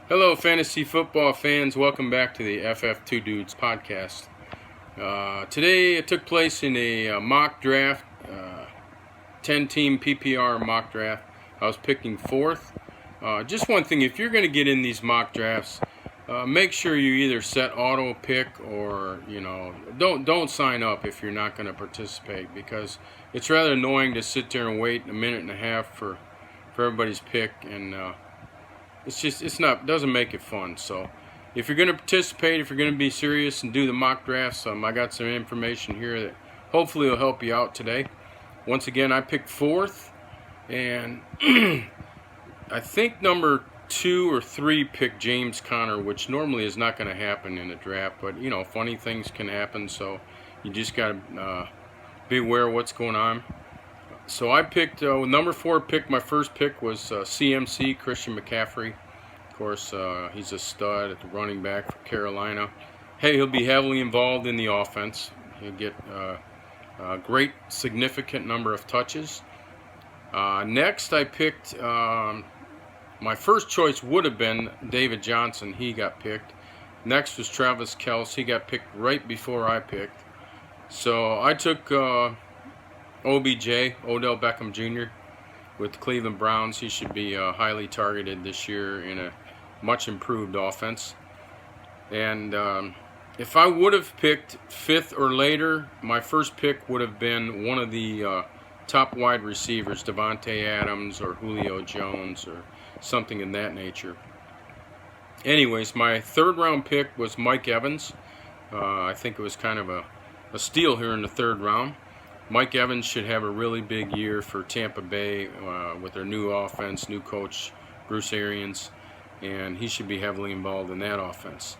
Hello, fantasy football fans. Welcome back to the FF2 Dudes podcast. Today it took place in a mock draft, 10-team PPR mock draft. I was picking fourth. Just one thing, if you're going to get in these mock drafts, make sure you either set auto pick or don't sign up if you're not going to participate, because it's rather annoying to sit there and wait a minute and a half for everybody's pick, and doesn't make it fun. So if you're going to participate, if you're going to be serious and do the mock drafts, I got some information here that hopefully will help you out today. Once again, I picked fourth, and I think number 2 or 3 picked James Conner, which normally is not going to happen in a draft, but funny things can happen, so you just got to be aware of what's going on. So I picked number 4 pick. My first pick was CMC, Christian McCaffrey. Of course, he's a stud at the running back for Carolina. Hey, he'll be heavily involved in the offense. He'll get a great, significant number of touches. Next, I picked, my first choice would have been David Johnson. He got picked. Next was Travis Kelce. He got picked right before I picked. So I took OBJ, Odell Beckham Jr., with the Cleveland Browns. He should be highly targeted this year in a much improved offense. And if I would have picked 5th or later, my first pick would have been one of the top wide receivers, Devontae Adams or Julio Jones or something in that nature. Anyways, my 3rd round pick was Mike Evans. I think it was kind of a steal here in the 3rd round. Mike Evans should have a really big year for Tampa Bay with their new offense, new coach, Bruce Arians, and he should be heavily involved in that offense.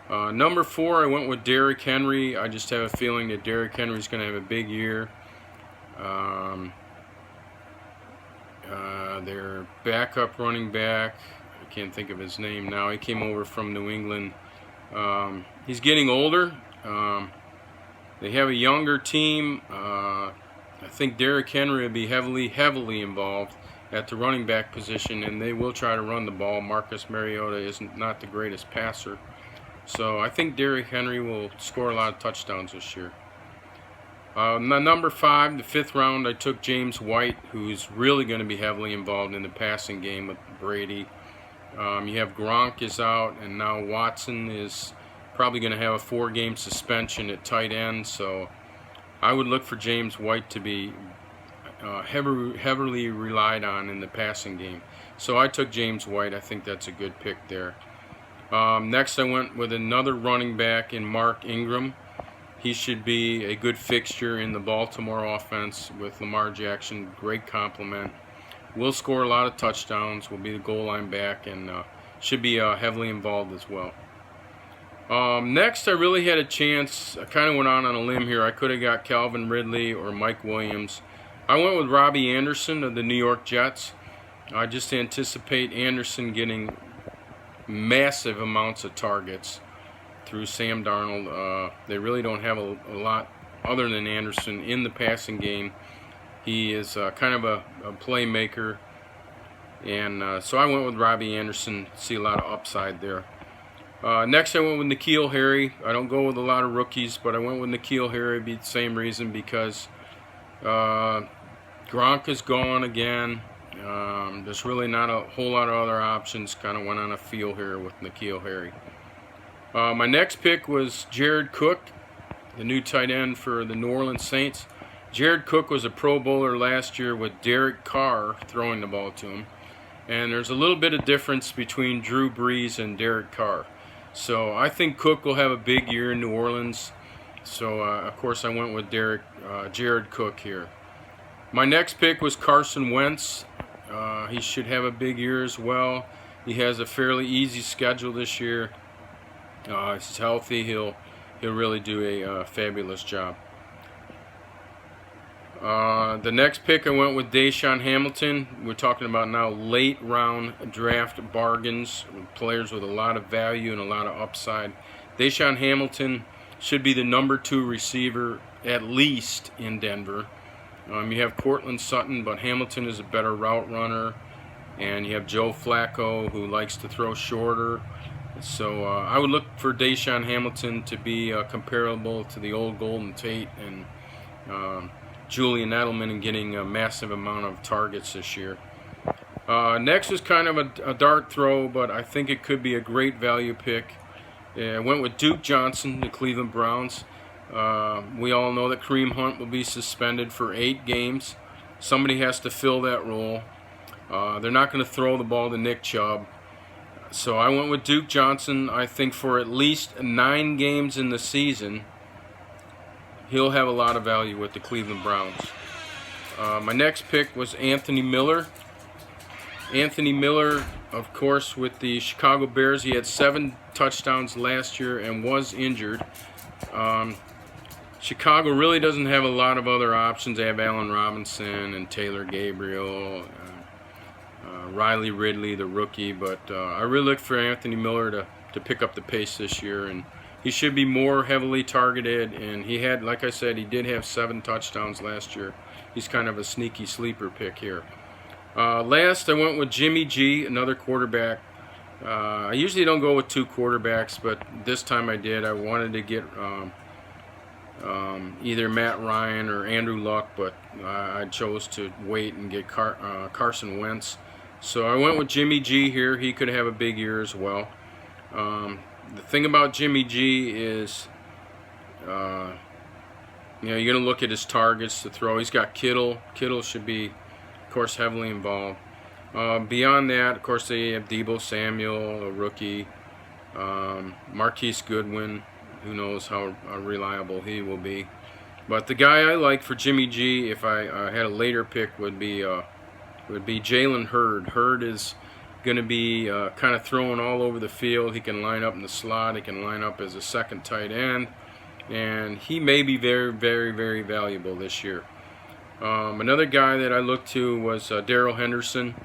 Number 4, I went with Derrick Henry. I just have a feeling that Derrick Henry is going to have a big year. Their backup running back, I can't think of his name now. He came over from New England. He's getting older. They have a younger team. I think Derrick Henry will be heavily involved at the running back position, and they will try to run the ball. Marcus Mariota is not the greatest passer. So I think Derrick Henry will score a lot of touchdowns this year. Number 5, the 5th round, I took James White, who's really going to be heavily involved in the passing game with Brady. You have Gronk is out, and now Watson is probably going to have a 4-game suspension at tight end, so I would look for James White to be heavily relied on in the passing game. So I took James White. I think that's a good pick there. Next, I went with another running back in Mark Ingram. He should be a good fixture in the Baltimore offense with Lamar Jackson. Great compliment. Will score a lot of touchdowns. Will be the goal line back, and should be heavily involved as well. Next, I really had a chance. I kind of went on a limb here. I could have got Calvin Ridley or Mike Williams. I went with Robbie Anderson of the New York Jets. I just anticipate Anderson getting massive amounts of targets through Sam Darnold. They really don't have a lot other than Anderson in the passing game. He is kind of a playmaker. And so I went with Robbie Anderson. See a lot of upside there. Next, I went with N'Keal Harry. I don't go with a lot of rookies, but I went with N'Keal Harry for the same reason, because Gronk is gone again. There's really not a whole lot of other options. Kind of went on a feel here with N'Keal Harry. My next pick was Jared Cook, the new tight end for the New Orleans Saints. Jared Cook was a Pro Bowler last year with Derek Carr throwing the ball to him. And there's a little bit of difference between Drew Brees and Derek Carr. So I think Cook will have a big year in New Orleans. So, of course, I went with Jared Cook here. My next pick was Carson Wentz. He should have a big year as well. He has a fairly easy schedule this year. He's healthy. He'll really do a fabulous job. The next pick, I went with DaeSean Hamilton. We're talking about now late round draft bargains, players with a lot of value and a lot of upside. DaeSean Hamilton should be the number 2 receiver, at least in Denver. You have Courtland Sutton, but Hamilton is a better route runner. and you have Joe Flacco, who likes to throw shorter. So I would look for Deshaun Hamilton to be comparable to the old Golden Tate and Julian Edelman, and getting a massive amount of targets this year. Next was kind of a dart throw, but I think it could be a great value pick. I went with Duke Johnson, the Cleveland Browns. We all know that Kareem Hunt will be suspended for 8 games. Somebody has to fill that role. They're not going to throw the ball to Nick Chubb. So I went with Duke Johnson. I think for at least 9 games in the season, he'll have a lot of value with the Cleveland Browns. My next pick was Anthony Miller. Anthony Miller, of course, with the Chicago Bears. He had 7 touchdowns last year and was injured. Chicago really doesn't have a lot of other options. They have Allen Robinson and Taylor Gabriel, Riley Ridley, the rookie. But I really look for Anthony Miller to pick up the pace this year, and he should be more heavily targeted. And he had, like I said, he did have 7 touchdowns last year. He's kind of a sneaky sleeper pick here. Last, I went with Jimmy G, another quarterback. I usually don't go with 2 quarterbacks, but this time I did. I wanted to get either Matt Ryan or Andrew Luck, but I chose to wait and get Carson Wentz. So I went with Jimmy G here. He could have a big year as well. The thing about Jimmy G is, you're going to look at his targets to throw. He's got Kittle. Kittle should be, of course, heavily involved. Beyond that, of course, they have Deebo Samuel, a rookie. Marquise Goodwin. Who knows how reliable he will be. But the guy I like for Jimmy G, if I had a later pick, would be Jalen Hurd. Hurd is going to be kind of throwing all over the field. He can line up in the slot. He can line up as a second tight end. And he may be very, very, very valuable this year. Another guy that I looked to was Darrell Henderson.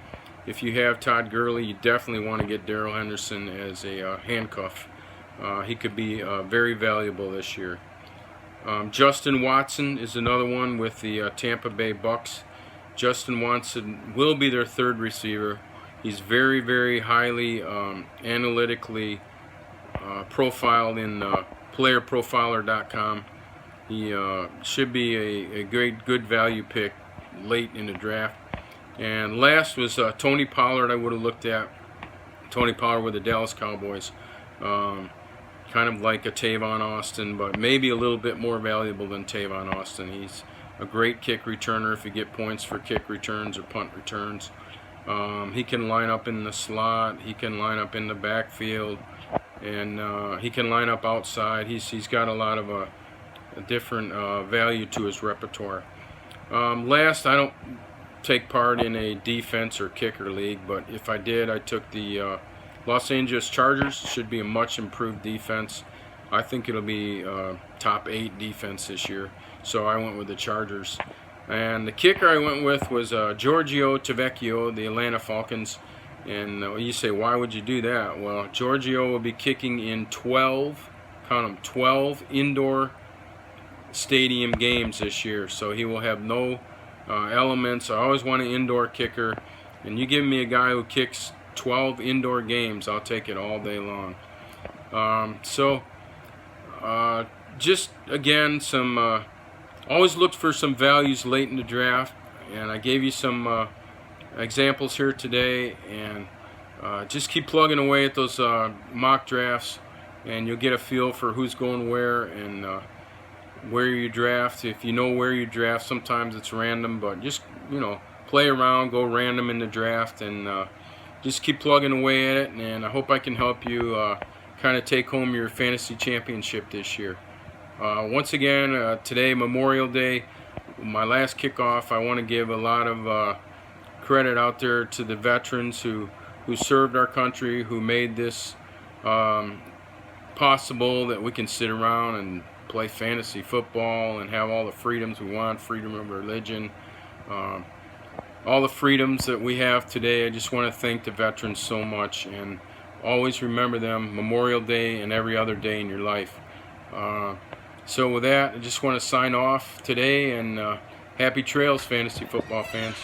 If you have Todd Gurley, you definitely want to get Darrell Henderson as a handcuff. He could be very valuable this year. Justin Watson is another one with the Tampa Bay Bucks. Justin Watson will be their 3rd receiver. He's very, very highly analytically profiled in playerprofiler.com. He should be a good value pick late in the draft. And last was Tony Pollard. I would have looked at Tony Pollard with the Dallas Cowboys. Kind of like a Tavon Austin, but maybe a little bit more valuable than Tavon Austin. He's a great kick returner if you get points for kick returns or punt returns. He can line up in the slot. He can line up in the backfield, and he can line up outside. He's got a lot of a different value to his repertoire. Last, I don't take part in a defense or kicker league, but if I did, I took the Los Angeles Chargers. Should be a much improved defense. I think it'll be top 8 defense this year. So I went with the Chargers. And the kicker I went with was Giorgio Tavecchio, the Atlanta Falcons. And you say, why would you do that? Well, Giorgio will be kicking in 12, count them, 12 indoor stadium games this year. So he will have no elements. I always want an indoor kicker. And you give me a guy who kicks 12 indoor games, I'll take it all day long. Just again, some always look for some values late in the draft, and I gave you some examples here today, and just keep plugging away at those mock drafts, and you'll get a feel for who's going where and where you draft. If you know where you draft, sometimes it's random, but just play around, go random in the draft, and just keep plugging away at it, and I hope I can help you kind of take home your fantasy championship this year. Once again, today, Memorial Day, my last kickoff, I want to give a lot of credit out there to the veterans who served our country, who made this possible, that we can sit around and play fantasy football and have all the freedoms we want, freedom of religion, all the freedoms that we have today. I just want to thank the veterans so much, and always remember them Memorial Day and every other day in your life. So with that, I just want to sign off today, and happy trails, fantasy football fans.